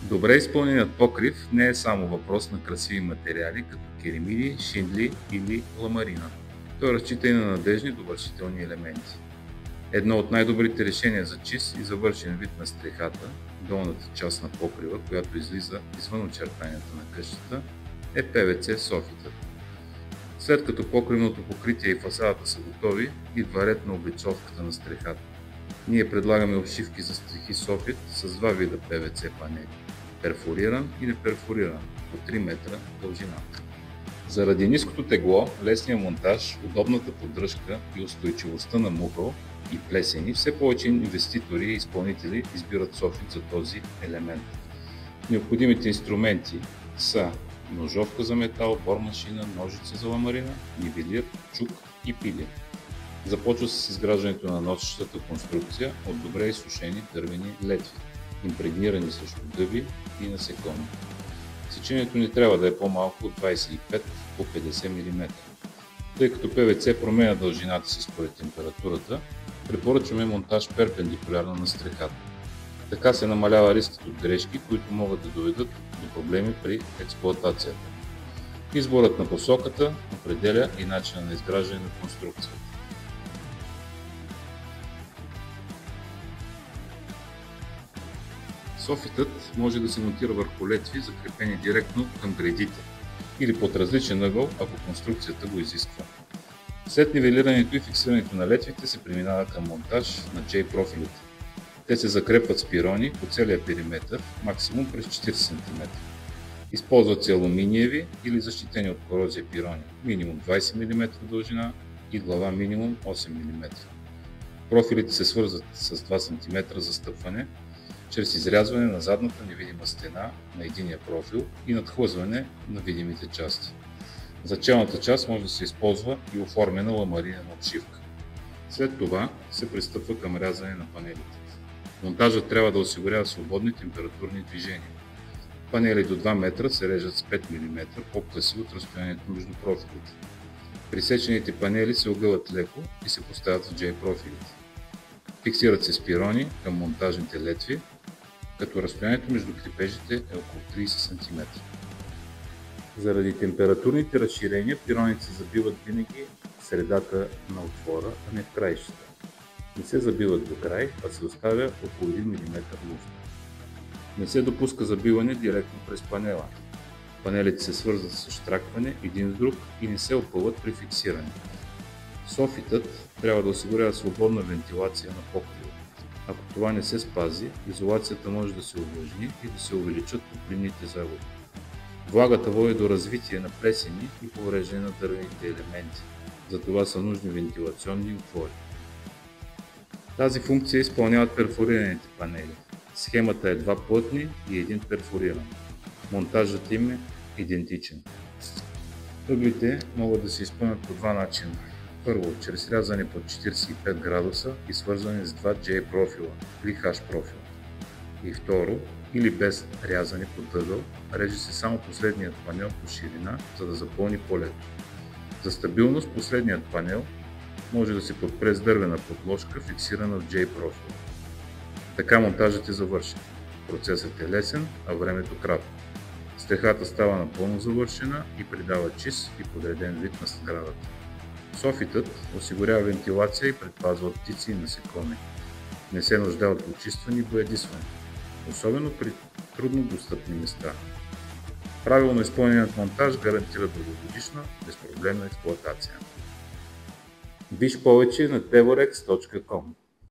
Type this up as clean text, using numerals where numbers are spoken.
Добре изпълненият покрив не е само въпрос на красиви материали, като керемиди, шиндли или ламарина. Той разчита и на надежни довършителни елементи. Едно от най-добрите решения за чист и завършен вид на стрехата, долната част на покрива, която излиза извън очертанията на къщата, е ПВЦ софитът. След като покривното покритие и фасадата са готови, идва ред на облицовката на стрехата. Ние предлагаме обшивки за стрехи софит с два вида ПВЦ панели – перфориран и неперфориран, по 3 метра дължина. Заради ниското тегло, лесния монтаж, удобната поддръжка и устойчивостта на мухъл и плесени, все повече инвеститори и изпълнители избират софит за този елемент. Необходимите инструменти са ножовка за метал, бормашина, ножица за ламарина, нивелир, чук и пили. Започва с изграждането на носещата конструкция от добре изсушени дървени летви, импрегнирани срещу дъби и насекоми. Сечението ни трябва да е по-малко от 25 по 50 мм. Тъй като ПВЦ променя дължината си според температурата, препоръчваме монтаж перпендикулярно на стрехата. Така се намалява рискът от грешки, които могат да доведат до проблеми при експлоатацията. Изборът на посоката определя и начина на изграждане на конструкцията. Софитът може да се монтира върху летви, закрепени директно към гредите, или под различен ъгъл, ако конструкцията го изисква. След нивелирането и фиксирането на летвите се преминава към монтаж на J-профилите. Те се закрепват с пирони по целия периметър, максимум през 40 см. Използват се алуминиеви или защитени от корозия пирони, минимум 20 мм дължина и глава минимум 8 мм. Профилите се свързват с 2 см застъпване, чрез изрязване на задната невидима стена на единия профил и надхлъзване на видимите части. За челната част може да се използва и оформена ламаринена обшивка. След това се пристъпва към рязане на панелите. Монтажът трябва да осигурява свободни температурни движения. Панели до 2 метра се режат с 5 мм по-къси от разстоянието между профилите. Пресечените панели се огъват леко и се поставят в J-профилите. Фиксират се с пирони към монтажните летви, като разстоянието между крепежите е около 30 см. Заради температурните разширения, пироните се забиват винаги в средата на отвора, а не в краищата. Не се забиват до край, а се оставя около 1 мм луфт. Не се допуска забиване директно през панела. Панелите се свързват с щракване един с друг и не се опъват при фиксиране. Софитът трябва да осигурява свободна вентилация на покрива. Ако това не се спази, изолацията може да се увлажни и да се увеличат топлинните загуби. Влагата води до развитие на плесени и повреждане на дървените елементи, затова са нужни вентилационни отвори. Тази функция изпълняват перфорираните панели. Схемата е 2 плътни и 1 перфориран. Монтажът им е идентичен. Ъглите могат да се изпълнят по два начина. Първо, чрез рязане под 45 градуса и свързване с 2 J профила или H профила. И второ, или без рязане под ъгъл, реже се само последният панел по ширина, за да запълни полето. За стабилност последният панел може да се подпре с дървена подложка, фиксирана в J профил. Така монтажът е завършен. Процесът е лесен, а времето кратко. Стрехата става напълно завършена и придава чист и подреден вид на сградата. Софитът осигурява вентилация и предпазва от птици и насекоми. Не се нуждае от почистване и боядисване, особено при трудно достъпни места. Правилно изпълненият монтаж гарантира дългогодишна, безпроблемна експлоатация. Виж повече на tevorex.com.